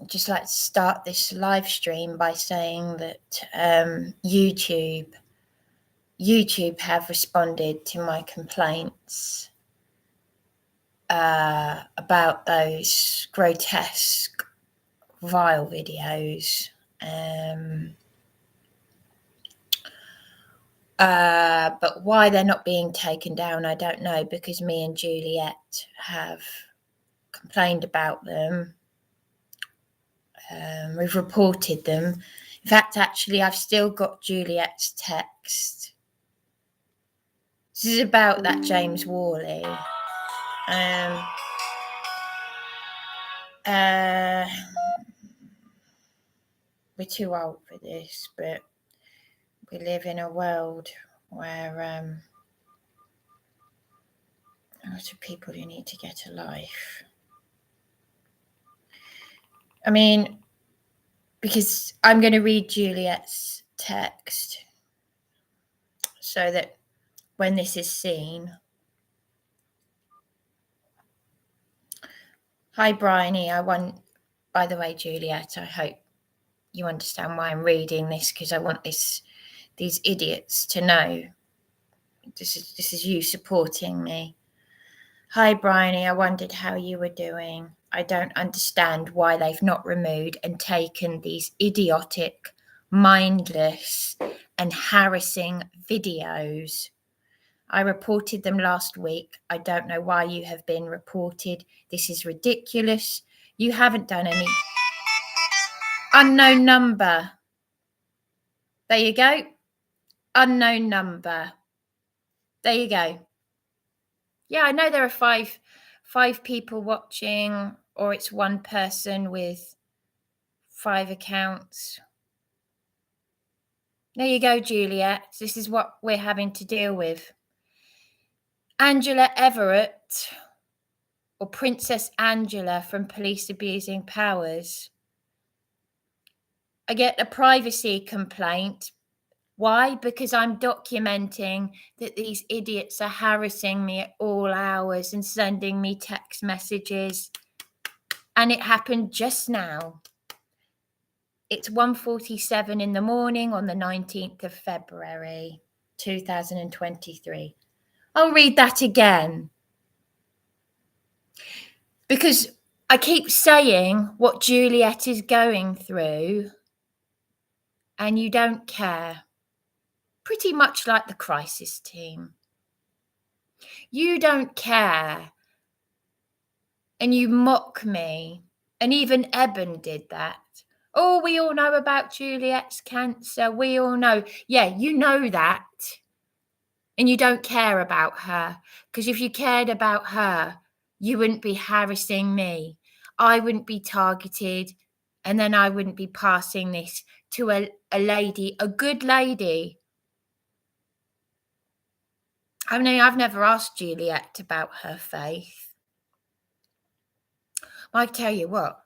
Just like to start this live stream by saying that YouTube have responded to my complaints about those grotesque, vile videos. But why they're not being taken down, I don't know, because me and Juliette have complained about them. We've reported them. In fact, actually, I've still got Juliette's text. This is about that James Worley. We're too old for this, but we live in a world where a lot of people who need to get a life. I mean, because I'm going to read Juliette's text so that when this is seen. Hi, Bryony. By the way, Juliette, I hope you understand why I'm reading this, because I want these idiots to know this is you supporting me. Hi, Bryony. I wondered how you were doing. I don't understand why they've not removed and taken these idiotic, mindless, and harassing videos. I reported them last week. I don't know why you have been reported. This is ridiculous. You haven't done any. Unknown number. There you go. Unknown number. There you go. Yeah, I know there are five people watching, or it's one person with 5 accounts. There you go, Juliette. This is what we're having to deal with. Angela Everett, or Princess Angela from Police Abusing Powers. I get a privacy complaint. Why? Because I'm documenting that these idiots are harassing me at all hours and sending me text messages. And it happened just now. It's 1:47 in the morning on the 19th of February, 2023. I'll read that again. Because I keep saying what Juliette is going through, and you don't care. Pretty much like the crisis team. You don't care. And you mock me. And even Eben did that. Oh, we all know about Juliette's cancer. We all know. Yeah, you know that. And you don't care about her. Because if you cared about her, you wouldn't be harassing me. I wouldn't be targeted. And then I wouldn't be passing this to a lady, a good lady. I mean, I've never asked Juliette about her faith. I tell you what,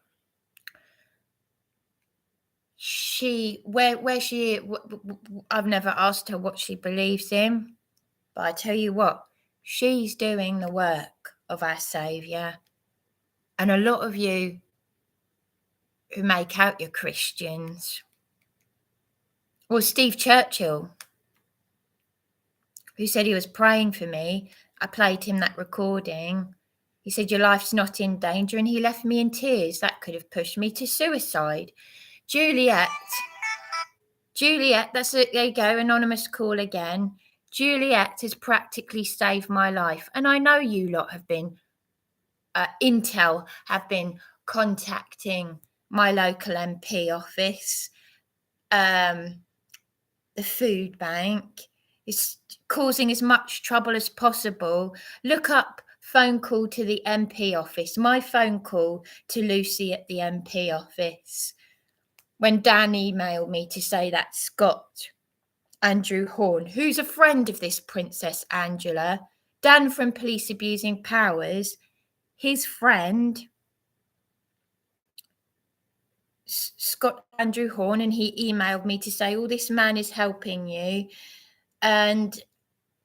I've never asked her what she believes in, but I tell you what, she's doing the work of our Saviour. And a lot of you who make out you're Christians, well, Steve Churchill, who said he was praying for me, I played him that recording. He said, your life's not in danger, and he left me in tears. That could have pushed me to suicide. Juliette, that's it. There you go, anonymous call again. Juliette has practically saved my life. And I know you lot have been, Intel have been contacting my local MP office, the food bank. It's causing as much trouble as possible. Look up phone call to the MP office, my phone call to Lucy at the MP office. When Dan emailed me to say that Scott Andrew Horn, who's a friend of this Princess Angela, Dan from Police Abusing Powers, his friend, Scott Andrew Horn, and he emailed me to say, oh, this man is helping you. And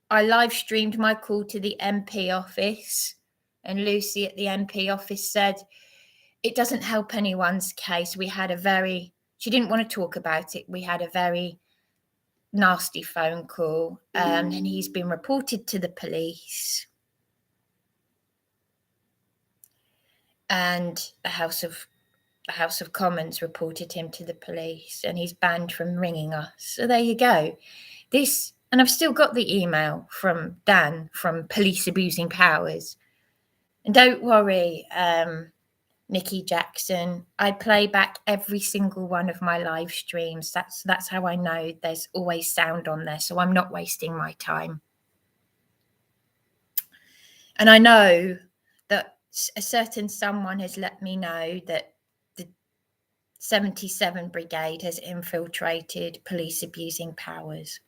I live streamed my call to the MP office, And Lucy at the MP office said, it doesn't help anyone's case. She didn't want to talk about it. We had a very nasty phone call, and he's been reported to the police. And the House of Commons reported him to the police, and he's banned from ringing us. So there you go. And I've still got the email from Dan from Police Abusing Powers. And don't worry, Nikki Jackson, I play back every single one of my live streams. That's how I know there's always sound on there, so I'm not wasting my time. And I know that a certain someone has let me know that the 77 Brigade has infiltrated Police Abusing Powers.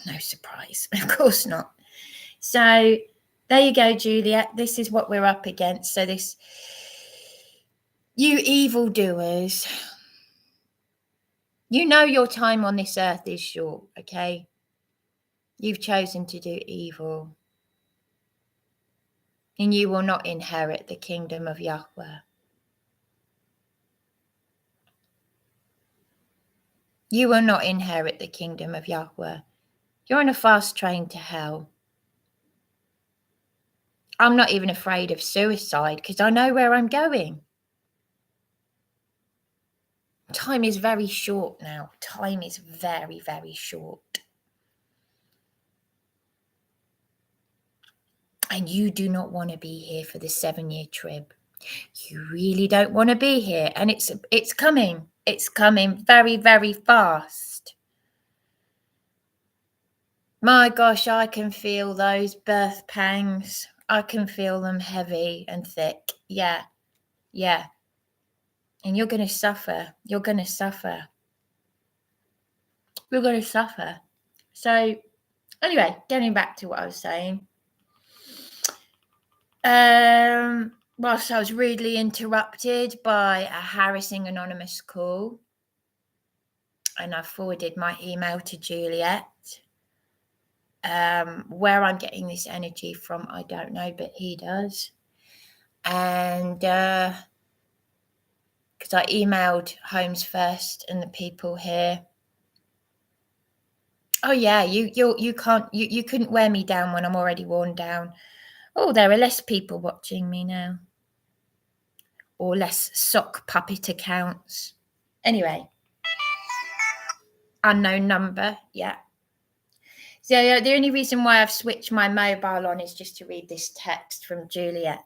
No surprise, of course not. So there you go, Juliet. This is what we're up against. So you evildoers, you know your time on this earth is short, okay? You've chosen to do evil. And you will not inherit the kingdom of Yahweh. You will not inherit the kingdom of Yahweh. You're on a fast train to hell. I'm not even afraid of suicide because I know where I'm going. Time is very short now. Time is very, very short. And you do not want to be here for the 7-year trib. You really don't want to be here. And it's coming. It's coming very, very fast. My gosh, I can feel those birth pangs. I can feel them heavy and thick. Yeah. And you're going to suffer. You're going to suffer. You're going to suffer. So, anyway, getting back to what I was saying. Whilst I was rudely interrupted by a harassing anonymous call, and I forwarded my email to Juliet. Where I'm getting this energy from, I don't know, but he does. And because I emailed Homes First and the people here. Oh yeah, you couldn't wear me down when I'm already worn down. Oh, there are less people watching me now. Or less sock puppet accounts. Anyway. Unknown number, yeah. So the only reason why I've switched my mobile on is just to read this text from Juliet.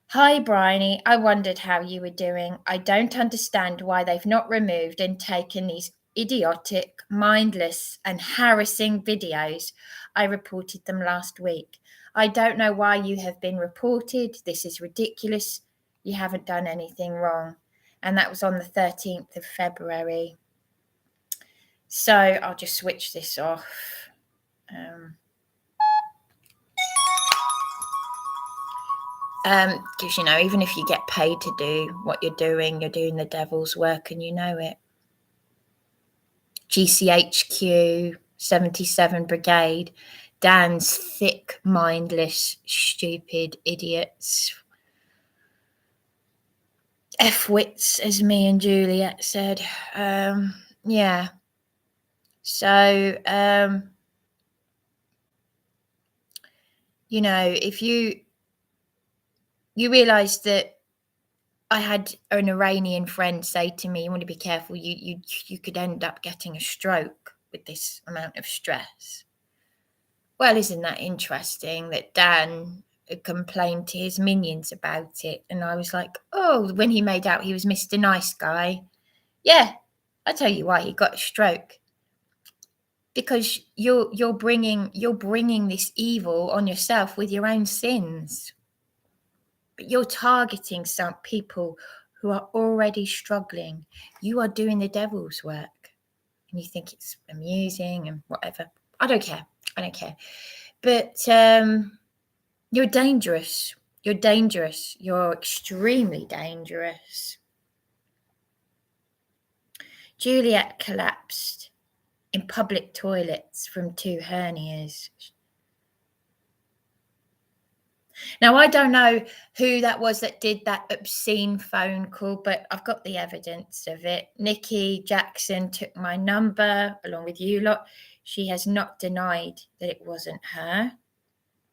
Hi, Bryony. I wondered how you were doing. I don't understand why they've not removed and taken these idiotic, mindless, and harassing videos. I reported them last week. I don't know why you have been reported. This is ridiculous. You haven't done anything wrong. And that was on the 13th of February. So I'll just switch this off. Because, even if you get paid to do what you're doing the devil's work and you know it. GCHQ, 77 Brigade, Dan's thick, mindless, stupid idiots. F-wits, as me and Juliet said. Yeah. So, if you realise that I had an Iranian friend say to me, you want to be careful, you could end up getting a stroke with this amount of stress. Well, isn't that interesting that Dan complained to his minions about it? And I was like, oh, when he made out he was Mr. Nice Guy. Yeah, I tell you why he got a stroke. Because you're bringing this evil on yourself with your own sins. But you're targeting some people who are already struggling. You are doing the devil's work. And you think it's amusing and whatever. I don't care. But you're dangerous. You're dangerous. You're extremely dangerous. Juliet collapsed in public toilets from 2 hernias. Now, I don't know who that was that did that obscene phone call, but I've got the evidence of it. Nikki Jackson took my number along with you lot. She has not denied that it wasn't her.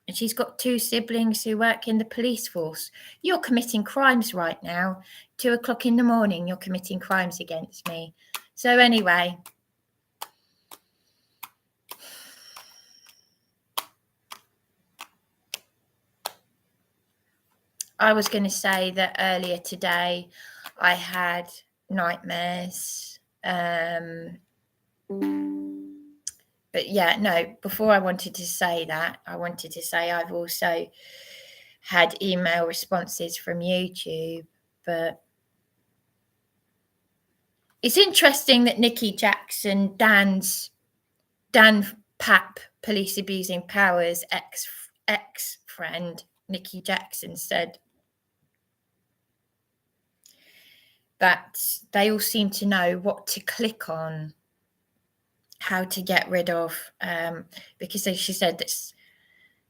And she's got 2 siblings who work in the police force. You're committing crimes right now. 2 o'clock in the morning, you're committing crimes against me. So anyway, I was going to say that earlier today I had nightmares. But yeah, no, before I wanted to say that, I wanted to say I've also had email responses from YouTube. But it's interesting that Nikki Jackson, Dan Papp, police abusing powers ex-friend, Nikki Jackson, said that they all seem to know what to click on, how to get rid of, because she said that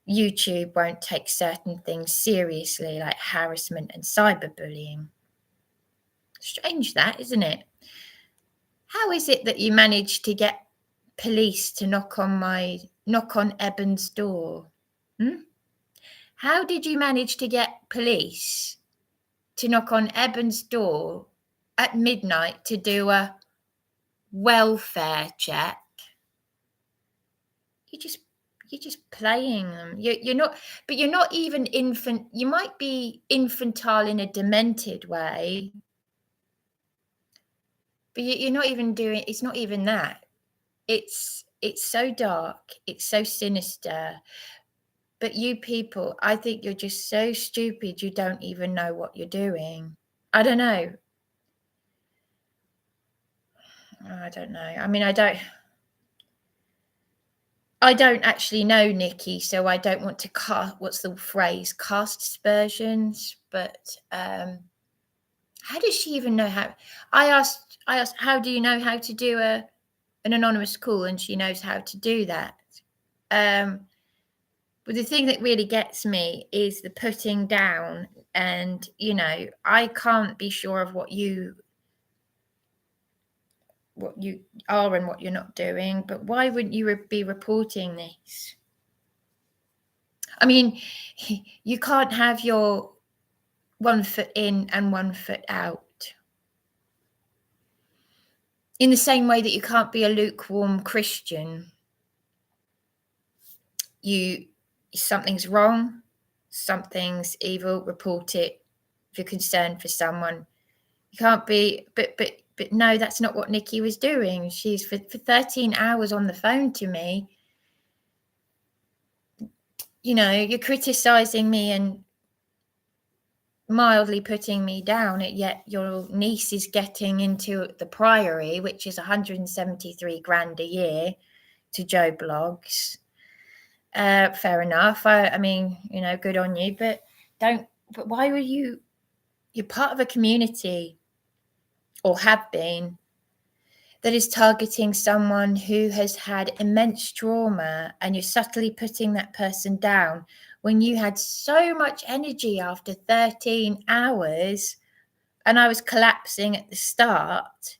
YouTube won't take certain things seriously, like harassment and cyberbullying. Strange that, isn't it? How is it that you managed to get police to knock on Eben's door? How did you manage to get police to knock on Eben's door at midnight to do a welfare check? You're just playing them. You're not, but you're not even infant. You might be infantile in a demented way, but you're not even doing. It's not even that. It's so dark. It's so sinister. But you people, I think you're just so stupid. You don't even know what you're doing. I don't know. I don't know. I mean, I don't actually know Nikki, so I don't want to cast, what's the phrase, cast aspersions, but how does she even know how? I asked, how do you know how to do an anonymous call? And she knows how to do that. But the thing that really gets me is the putting down, and, I can't be sure of what you are and what you're not doing, but why wouldn't you be reporting this? I mean, you can't have your 1 foot in and 1 foot out. In the same way that you can't be a lukewarm Christian. Something's wrong, something's evil, report it. If you're concerned for someone, you can't be, but no, that's not what Nikki was doing. She's for 13 hours on the phone to me. You're criticizing me and mildly putting me down, yet your niece is getting into the Priory, which is 173 grand a year to Joe Blogs. Fair enough. I mean, good on you, but why were you're part of a community, or have been, that is targeting someone who has had immense trauma, and you're subtly putting that person down when you had so much energy after 13 hours and I was collapsing at the start.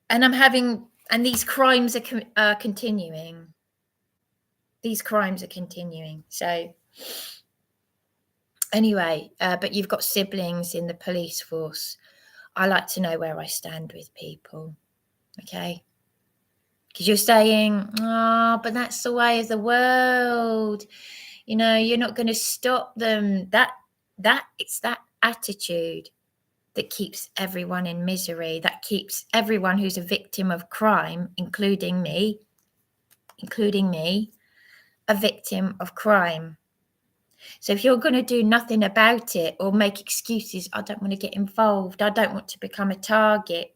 And these crimes are continuing. These crimes are continuing. So anyway, but you've got siblings in the police force. I like to know where I stand with people, okay? Because you're saying, but that's the way of the world. You're not going to stop them. It's that attitude that keeps everyone in misery, that keeps everyone who's a victim of crime, including me, a victim of crime. So if you're going to do nothing about it or make excuses, I don't want to get involved, I don't want to become a target.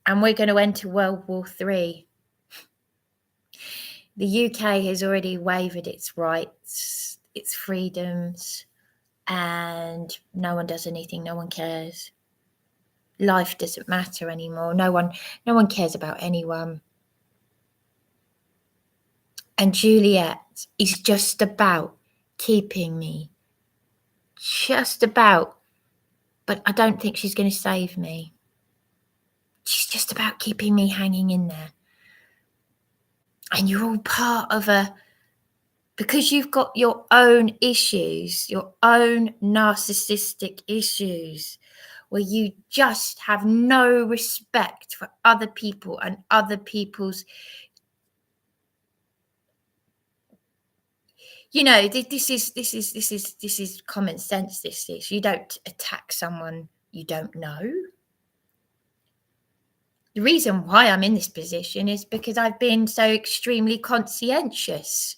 And we're going to enter World War III. The UK has already waived its rights, its freedoms, and no one does anything, no one cares. life doesn't matter anymore. No one cares about anyone. And Juliette is just about keeping me. Just about. But I don't think she's going to save me. She's just about keeping me hanging in there. And you're all part of because you've got your own issues, your own narcissistic issues, where you just have no respect for other people and other people's, this is common sense. This is, you don't attack someone you don't know. The reason why I'm in this position is because I've been so extremely conscientious.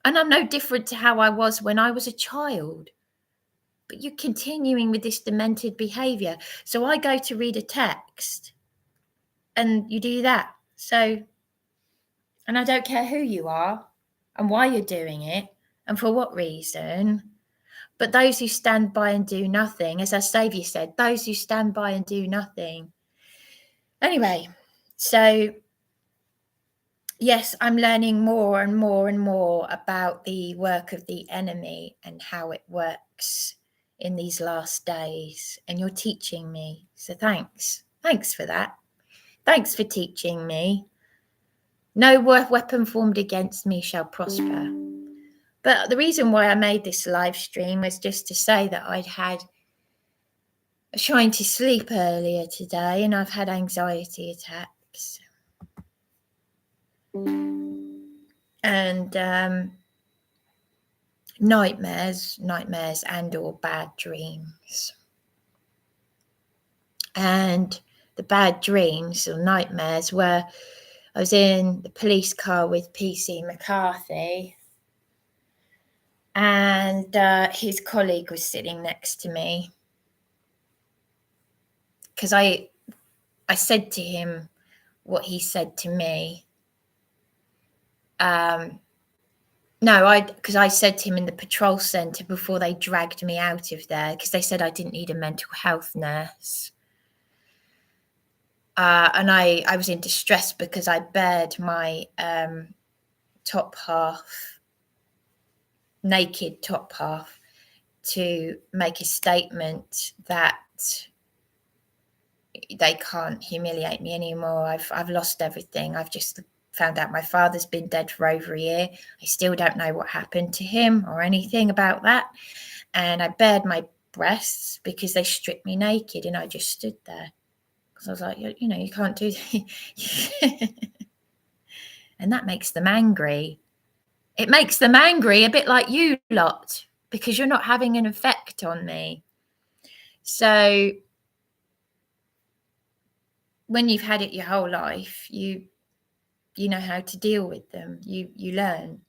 And I'm no different to how I was when I was a child. But you're continuing with this demented behaviour. So I go to read a text and you do that. So, and I don't care who you are and why you're doing it and for what reason. But those who stand by and do nothing, as our Saviour said, those who stand by and do nothing. Anyway, so yes, I'm learning more and more and more about the work of the enemy and how it works in these last days. And you're teaching me. So thanks. Thanks for that. Thanks for teaching me. No weapon formed against me shall prosper. But the reason why I made this live stream was just to say that I was trying to sleep earlier today and I've had anxiety attacks. And nightmares and or bad dreams. And the bad dreams or nightmares were I was in the police car with PC McCarthy and his colleague was sitting next to me because I said to him what he said to me. Because I said to him in the patrol centre before they dragged me out of there, because they said I didn't need a mental health nurse. And I was in distress because I bared my top half, naked top half, to make a statement that they can't humiliate me anymore. I've lost everything. I've just found out my father's been dead for over a year. I still don't know what happened to him or anything about that. And I bared my breasts because they stripped me naked and I just stood there. Because I was like, you can't do that. And that makes them angry. It makes them angry, a bit like you lot, because you're not having an effect on me. So when you've had it your whole life, you know how to deal with them. You learn.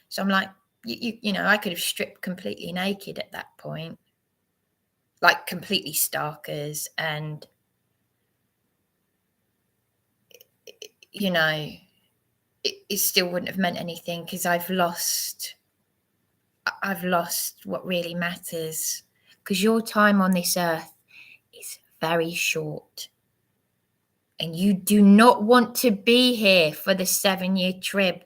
So I'm like, I could have stripped completely naked at that point, like completely starkers, and it still wouldn't have meant anything because I've lost what really matters. Because your time on this earth is very short. And you do not want to be here for the 7-year trib.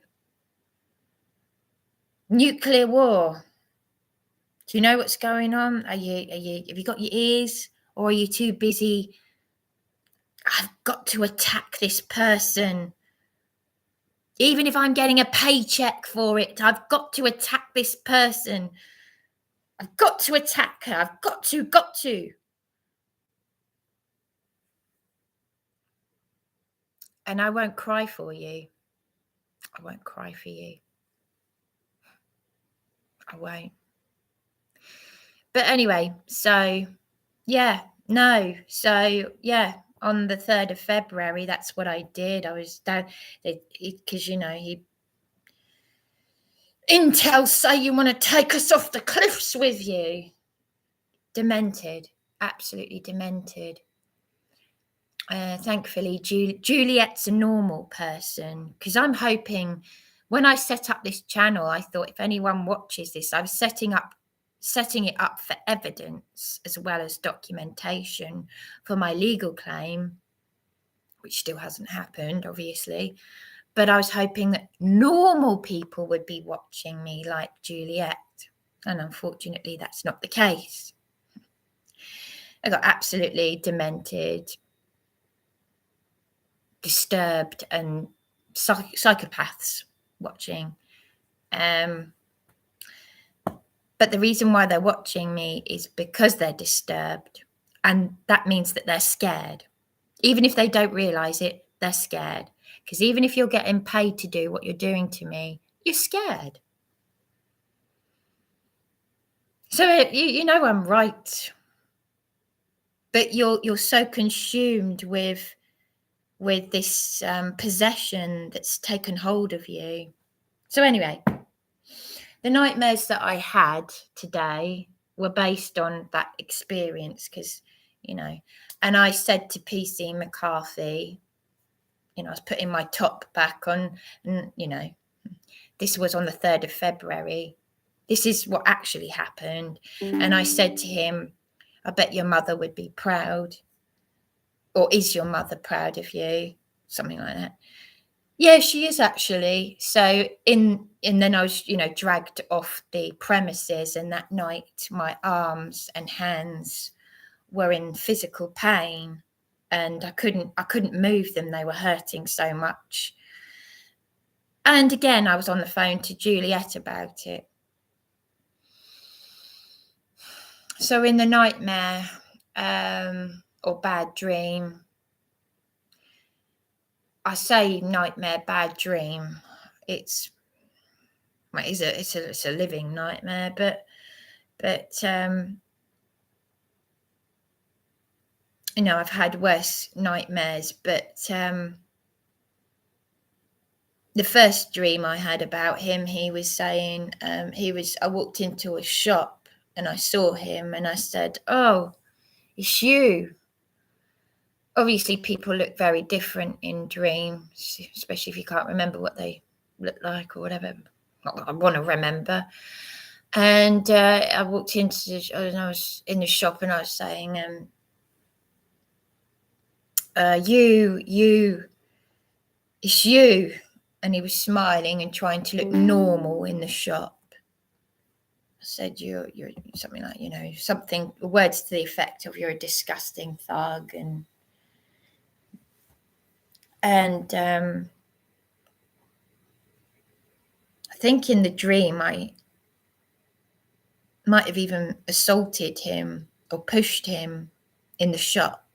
Nuclear war. Do you know what's going on? Have you got your ears, or are you too busy? I've got to attack this person. Even if I'm getting a paycheck for it, I've got to attack this person. I've got to attack her. I've got to. And I won't cry for you. I won't cry for you. I won't. But anyway, so, yeah, no. So, yeah, on the 3rd of February, that's what I did. I was down, because, Intel say you want to take us off the cliffs with you. Demented. Absolutely demented. Thankfully, Juliette's a normal person, because I'm hoping when I set up this channel, I thought if anyone watches this, I was setting up setting it up for evidence as well as documentation for my legal claim, which still hasn't happened, obviously. But I was hoping that normal people would be watching me like Juliette. And unfortunately, that's not the case. I got absolutely demented, disturbed, and psychopaths watching. But the reason why they're watching me is because they're disturbed. And that means that they're scared. Even if they don't realize it, they're scared. Because even if you're getting paid to do what you're doing to me, you're scared. So you know I'm right. But you're so consumed with this possession that's taken hold of you. So anyway, the nightmares that I had today were based on that experience because, you know, and I said to PC McCarthy, you know, I was putting my top back on and, you know, this was on the 3rd of February. This is what actually happened. And I said to him, I bet your mother would be proud. Or is your mother proud of you? Something like that. Yeah, she is actually. So and then I was, you know, dragged off the premises, and that night my arms and hands were in physical pain and I couldn't move them. They were hurting so much. And again, I was on the phone to Juliette about it. So in the nightmare or bad dream, I say nightmare, bad dream. It's a living nightmare, but you know, I've had worse nightmares. But the first dream I had about him, he was saying I walked into a shop and I saw him and I said, "Oh, it's you." Obviously, people look very different in dreams, especially if you can't remember what they look like or whatever. Not that I want to remember. And I walked into and I was in the shop and I was saying, you, it's you. And he was smiling and trying to look normal in the shop. I said, you're something like, you know, words to the effect of you're a disgusting thug. And I think in the dream, I might have even assaulted him or pushed him in the shop.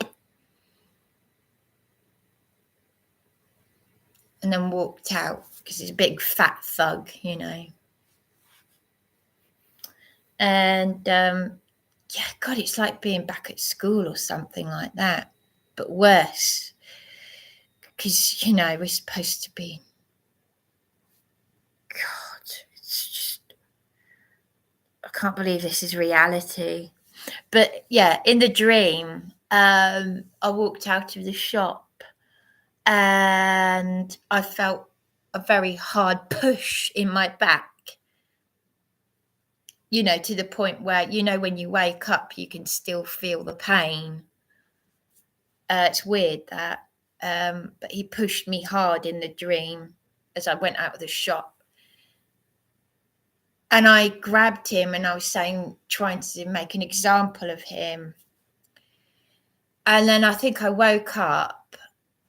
And then walked out because he's a big fat thug, you know. And yeah, God, it's like being back at school or something like that, but worse. Because, you know, we're supposed to be, God, it's just, I can't believe this is reality. But yeah, in the dream, I walked out of the shop and I felt a very hard push in my back, you know, to the point where, you know, when you wake up, you can still feel the pain. It's weird that. But he pushed me hard in the dream as I went out of the shop. And I grabbed him and I was trying to make an example of him. And then I think I woke up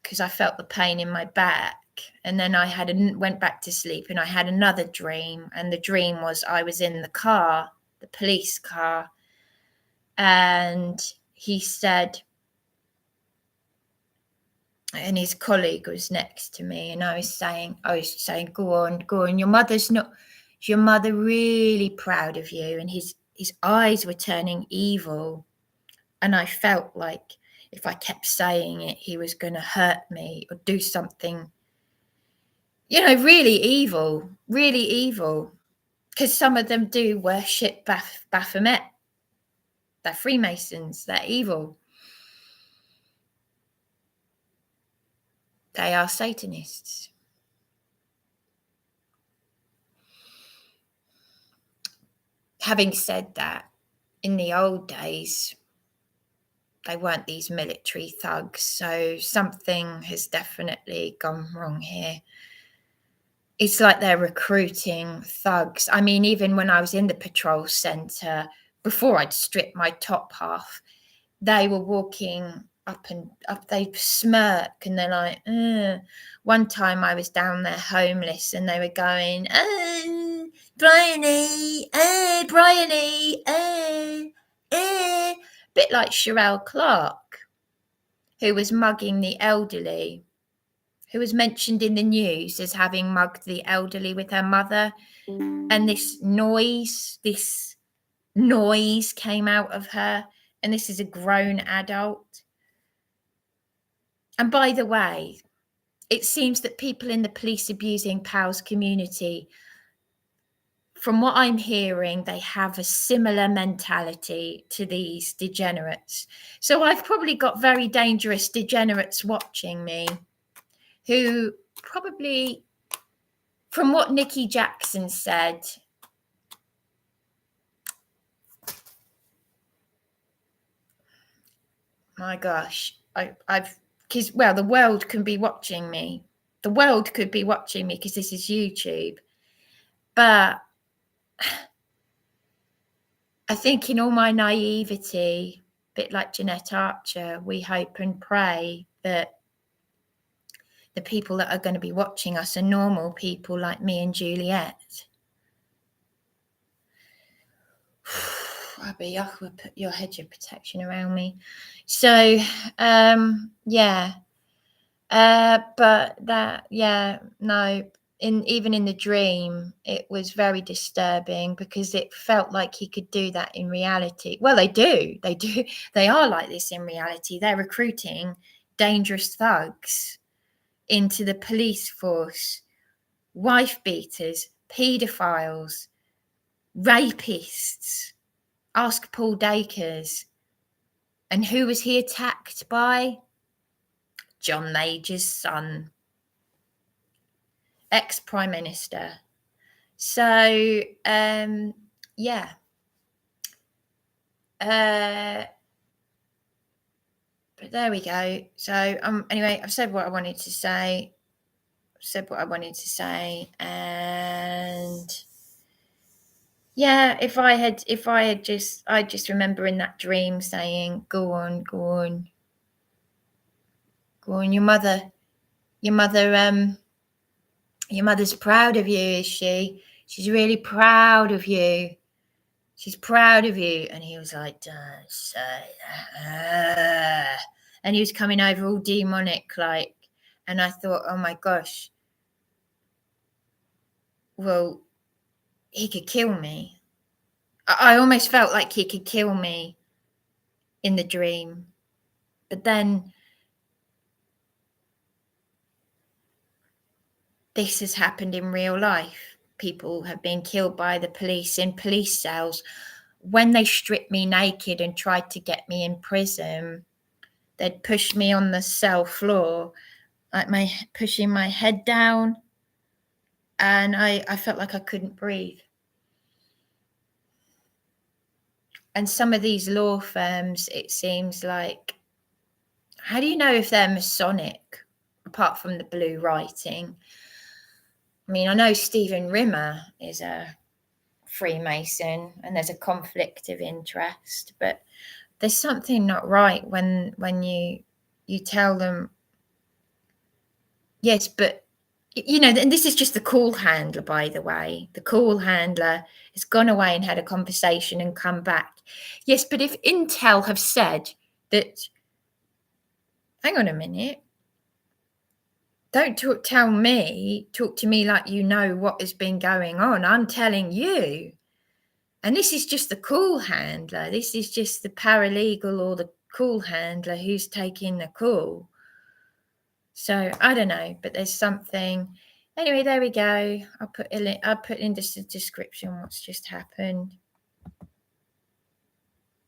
because I felt the pain in my back. And then I went back to sleep and I had another dream. And the dream was I was in the car, the police car. And he said, and his colleague was next to me, and I was saying, go on, your mother really proud of you? And his eyes were turning evil, and I felt like if I kept saying it, he was going to hurt me or do something, you know, really evil, because some of them do worship Baphomet. They're Freemasons, they're evil. They are Satanists. having said that, in the old days, they weren't these military thugs, so something has definitely gone wrong here. It's like they're recruiting thugs. I mean, even when I was in the patrol centre, before I'd stripped my top half, they were walking up and up, they'd smirk and they're like, ugh. One time I was down there homeless and they were going, oh, Bryony, Bryony, bit like Sherelle Clark, who was mugging the elderly, who was mentioned in the news as having mugged the elderly with her mother. And this noise came out of her. And this is a grown adult. And by the way, it seems that people in the police abusing PALS community, from what I'm hearing, they have a similar mentality to these degenerates. So I've probably got very dangerous degenerates watching me who probably, from what Nikki Jackson said, my gosh, because, well, the world can be watching me. The world could be watching me because this is YouTube. But I think in all my naivety, a bit like Jeanette Archer, we hope and pray that the people that are going to be watching us are normal people like me and Juliette. Abby, I would put your hedge of protection around me. So, yeah. But that, yeah, no, even in the dream, it was very disturbing because it felt like he could do that in reality. Well, they do. They are like this in reality. They're recruiting dangerous thugs into the police force, wife beaters, paedophiles, rapists. Ask Paul Dacres. And who was he attacked by? John Major's son, ex-Prime Minister. So, yeah. But there we go. So, anyway, I've said what I wanted to say. And yeah, I just remember in that dream saying, go on, your mother's proud of you, is she? She's really proud of you. She's proud of you. And he was like, don't say that. And he was coming over all demonic, like, and I thought, oh my gosh, well, he could kill me. I almost felt like he could kill me in the dream. But then this has happened in real life. People have been killed by the police in police cells. When they stripped me naked and tried to get me in prison, they'd push me on the cell floor, like pushing my head down. And I felt like I couldn't breathe. And some of these law firms, it seems like, how do you know if they're Masonic, apart from the blue writing? I mean, I know Stephen Rimmer is a Freemason and there's a conflict of interest, but there's something not right when you tell them, yes, but, you know, and this is just the call handler, by the way. The call handler has gone away and had a conversation and come back. Yes, but if Intel have said that, hang on a minute, don't talk to me like you know what has been going on. I'm telling you. And this is just the call handler. This is just the paralegal or the call handler who's taking the call. So I don't know, but there's something. Anyway, there we go. I'll put in the description what's just happened.